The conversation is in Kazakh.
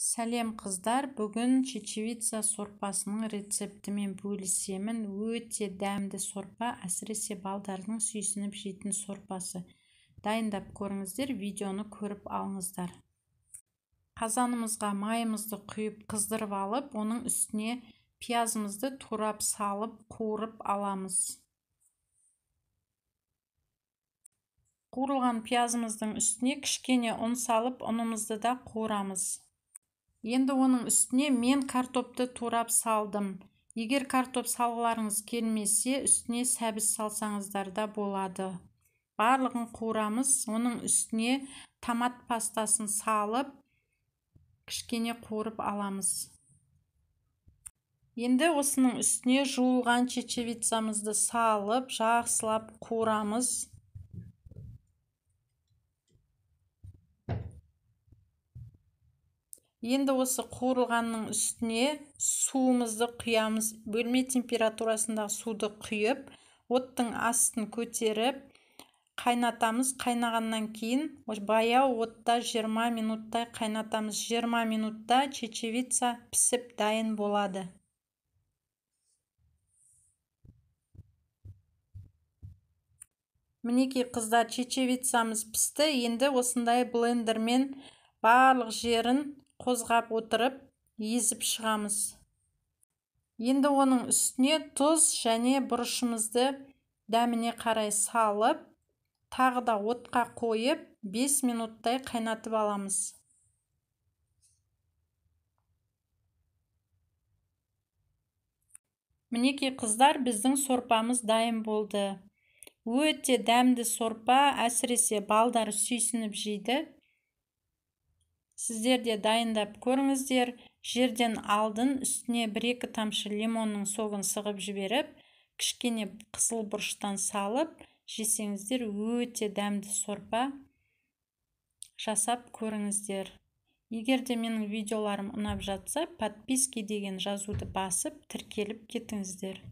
Сәлем қыздар, бүгін чечевица сорпасының рецептімен бөлісемін. Өте дәмді сорпа, әсіресе балдардың сүйсініп жейтін сорпасы. Дайындап көріңіздер, видеоны көріп алыңыздар. Қазанымызға майымызды құйып қыздырып алып, оның үстіне пиязымызды турап салып, қуырып аламыз. Қуырылған пиязымыздың үстіне кішкене ұн салып, ұнымызды да қуырамыз. Енді оның үстіне мен картопты турап салдым. Егер картоп салғыларыңыз келмесе, үстіне сәбіз салсаңыздар да болады. Барлығын қуырамыз. Оның үстіне томат пастасын салып, кішкене қуырып аламыз. Енді осының үстіне жуылған чечевицамызды салып, жақсылап қуырамыз. Енді осы қуырылғанның үстіне суымызды құямыз. Бөлме температурасындағы суды құйып, оттың астын көтеріп, қайнатамыз. Қайнағаннан кейін баяу отта 20 минуттай қайнатамыз. 20 минутта чечевица пісіп дайын болады. Мінекей қыздар, чечевицамыз пісті. Енді осындай блендермен барлық жерін қозғап отырып, езіп шығамыз. Енді оның үстіне тұз және бұрышымызды дәміне қарай салып, тағы да отқа қойып, 5 минуттай қайнатып аламыз. Мінекей қыздар, біздің сорпамыз дайын болды. Өте дәмді сорпа, әсіресе балдар сүйсініп жейді. Сіздер де дайындап көріңіздер. Жерден алдын үстіне 1-2 тамшы лимонның соғын сығып жіберіп, кішкене қызыл бұрыштан салып, жесеңіздер өте дәмді сорпа жасап көріңіздер. Егер де менің видеоларым ұнап жатса, подписки деген жазуды басып, тіркеліп кетіңіздер.